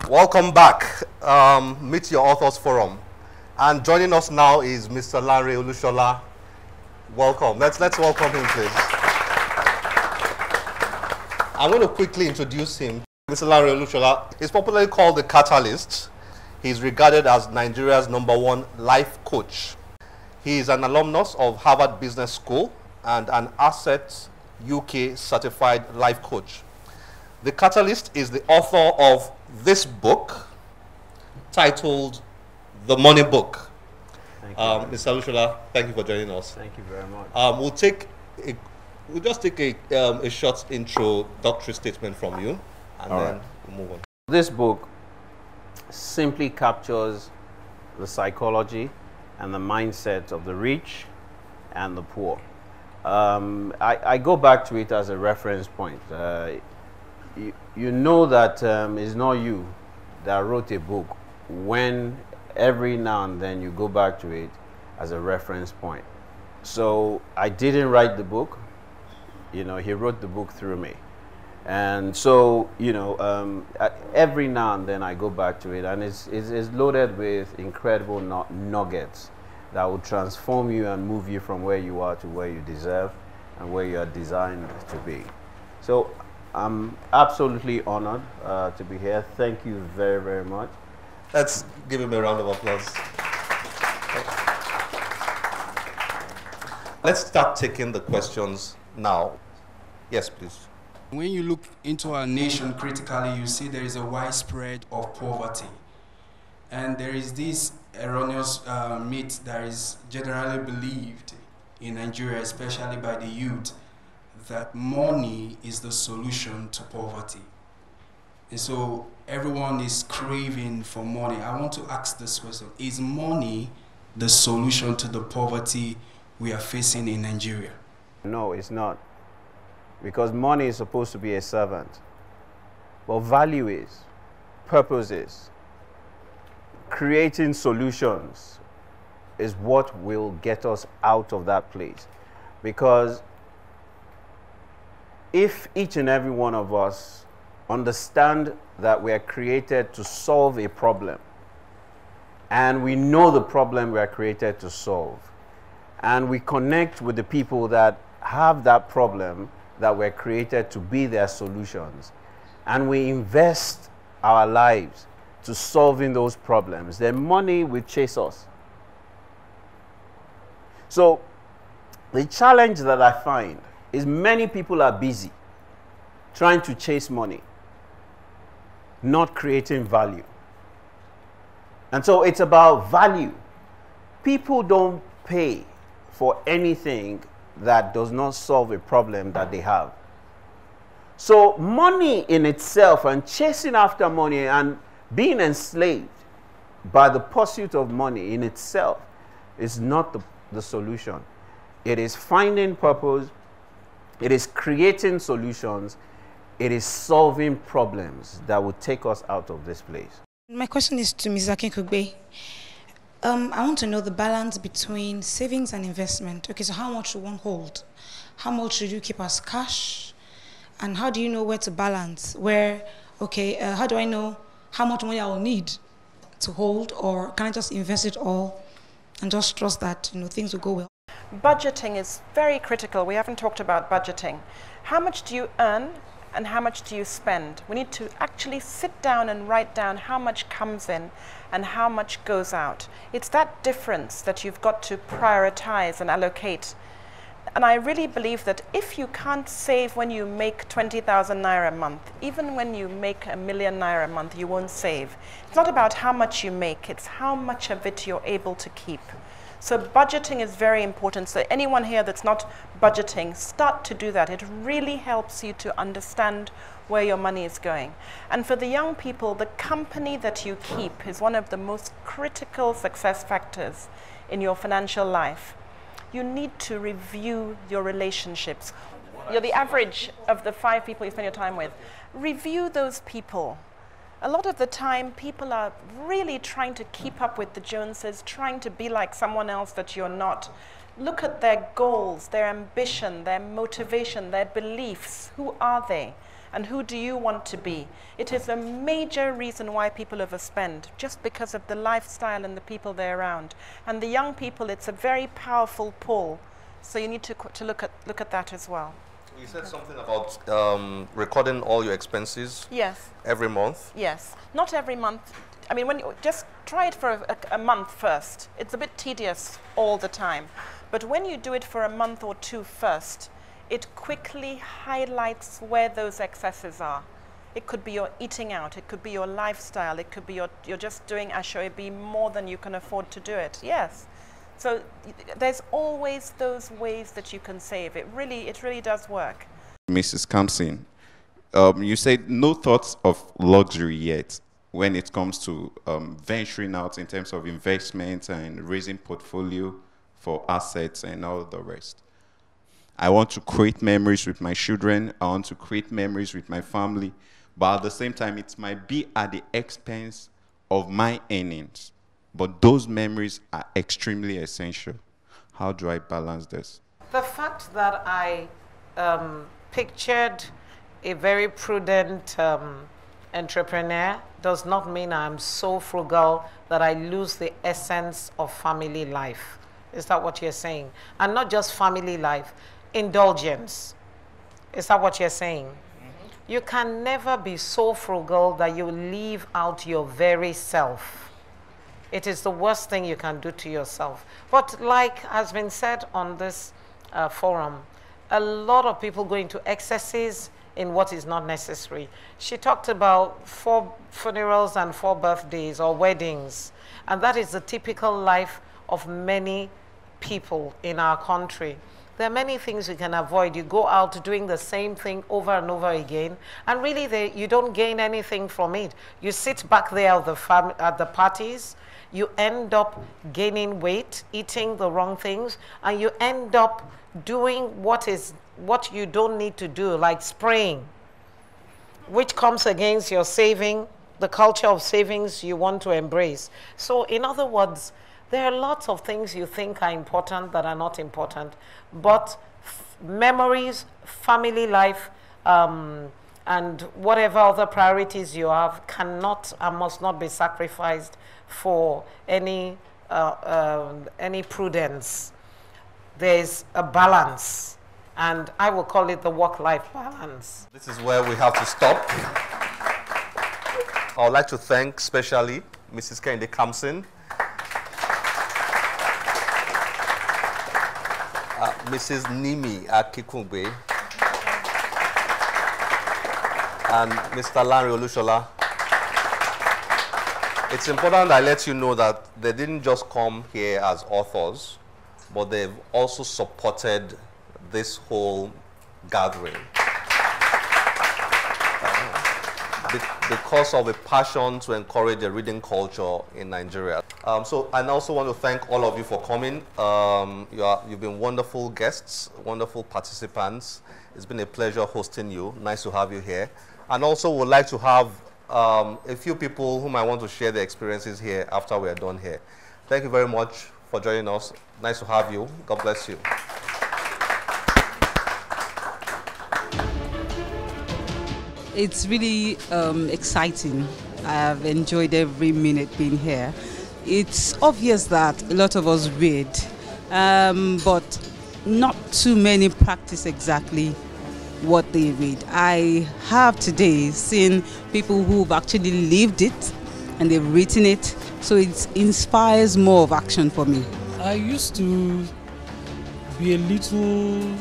Welcome back. Meet Your Authors Forum. And joining us now is Mr. Lanre Olushola. Welcome. Let's welcome him, please. I'm going to quickly introduce him. Mr. Lanre Olushola is popularly called the Catalyst. He's regarded as Nigeria's #1 life coach. He is an alumnus of Harvard Business School and an Asset UK certified life coach. The Catalyst is the author of this book titled The Money Book. Thank you. Mr. Olushola, thank you for joining us. Thank you very much. We'll just take a short introductory statement from you, and then we'll move on. This book simply captures the psychology and the mindset of the rich and the poor. I go back to it as a reference point. You know that it's not you that wrote a book when every now and then you go back to it as a reference point. So I didn't write the book. You know, he wrote the book through me. And so, you know, every now and then I go back to it, and it's loaded with incredible nuggets that will transform you and move you from where you are to where you deserve and where you are designed to be. So I'm absolutely honored to be here. Thank you very, very much. Let's give him a round of applause. Let's start taking the questions now. Yes, please. When you look into our nation critically, you see there is a widespread of poverty. And there is this erroneous myth that is generally believed in Nigeria, especially by the youth, that money is the solution to poverty. And so everyone is craving for money. I want to ask this question: is money the solution to the poverty we are facing in Nigeria? No, it's not. Because money is supposed to be a servant. But value is, purpose is, creating solutions is what will get us out of that place. Because if each and every one of us understand that we are created to solve a problem, and we know the problem we are created to solve, and we connect with the people that have that problem that we're created to be their solutions, and we invest our lives to solving those problems, then money will chase us. So the challenge that I find is many people are busy trying to chase money, not creating value. And so it's about value. People don't pay for anything that does not solve a problem that they have. So money in itself, and chasing after money and being enslaved by the pursuit of money in itself, is not the solution. It is finding purpose, it is creating solutions, it is solving problems that will take us out of this place. My question is to Ms. Akin-Kugbe. I want to know the balance between savings and investment. Okay, so how much should one hold? How much should you keep as cash? And how do you know where to balance? How do I know how much money I will need to hold, or can I just invest it all and just trust that, you know, things will go well? Budgeting is very critical. We haven't talked about budgeting. How much do you earn and how much do you spend? We need to actually sit down and write down how much comes in and how much goes out. It's that difference that you've got to prioritize and allocate. And I really believe that if you can't save when you make 20,000 naira a month, even when you make ₦1,000,000 naira a month, you won't save. It's not about how much you make, it's how much of it you're able to keep. So budgeting is very important. So anyone here that's not budgeting, start to do that. It really helps you to understand where your money is going. And for the young people, the company that you keep is one of the most critical success factors in your financial life. You need to review your relationships. You're the average of the 5 people you spend your time with. Review those people. A lot of the time, people are really trying to keep up with the Joneses, trying to be like someone else that you're not. Look at their goals, their ambition, their motivation, their beliefs. Who are they? And who do you want to be? It is a major reason why people overspend, just because of the lifestyle and the people they're around. And the young people, it's a very powerful pull. So you need to look at that as well. You said something about recording all your expenses. Yes. Every month. Yes. Not every month. I mean, when you just try it for a month first. It's a bit tedious all the time. But when you do it for a month or two first, it quickly highlights where those excesses are. It could be your eating out, it could be your lifestyle, it could be you're just doing Aso-ebi more than you can afford to do it. Yes. So there's always those ways that you can save. It really does work. Mrs. Kamsin, you said no thoughts of luxury yet when it comes to venturing out in terms of investment and raising portfolio for assets and all the rest. I want to create memories with my children. I want to create memories with my family. But at the same time, it might be at the expense of my earnings. But those memories are extremely essential. How do I balance this? The fact that I pictured a very prudent entrepreneur does not mean I'm so frugal that I lose the essence of family life. Is that what you're saying? And not just family life, indulgence. Is that what you're saying? Mm-hmm. You can never be so frugal that you leave out your very self. It is the worst thing you can do to yourself. But like has been said on this forum, a lot of people go into excesses in what is not necessary. She talked about 4 funerals and 4 birthdays or weddings. And that is the typical life of many people in our country. There are many things you can avoid. You go out doing the same thing over and over again, and really you don't gain anything from it. You sit back there at the parties, you end up gaining weight, eating the wrong things, and you end up doing what you don't need to do, like spraying, which comes against your saving, the culture of savings you want to embrace. So in other words, there are lots of things you think are important that are not important, but memories, family life, and whatever other priorities you have cannot and must not be sacrificed for any prudence. There's a balance, and I will call it the work-life balance. This is where we have to stop. I would like to thank especially Mrs. Kehinde Kamsin, Mrs. Nimi Akikungbe, and Mr. Lanre Olushola. It's important I let you know that they didn't just come here as authors, but they've also supported this whole gathering because of a passion to encourage a reading culture in Nigeria. So I also want to thank all of you for coming. You've been wonderful guests, wonderful participants. It's been a pleasure hosting you. Nice to have you here. And also would like to have a few people whom I want to share their experiences here after we are done here. Thank you very much for joining us. Nice to have you. God bless you. It's really exciting. I've enjoyed every minute being here. It's obvious that a lot of us read, but not too many practice exactly what they read. I have today seen people who've actually lived it and they've written it, so it inspires more of action for me. I used to be a little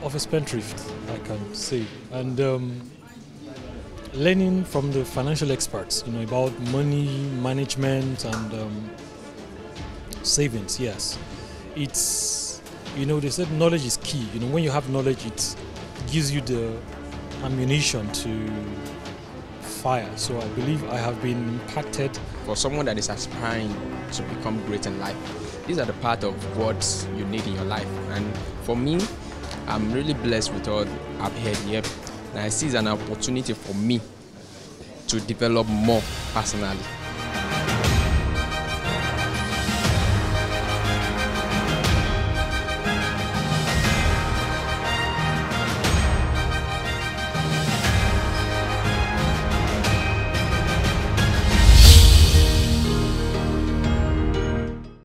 of a spendthrift, I can say, and learning from the financial experts, about money management and savings. Yes, it's they said knowledge is key. When you have knowledge, it gives you the ammunition to fire. So I believe I have been impacted. For someone that is aspiring to become great in life, these are the part of what you need in your life. And for me, I'm really blessed with all I've heard here. And I see it as an opportunity for me to develop more personally.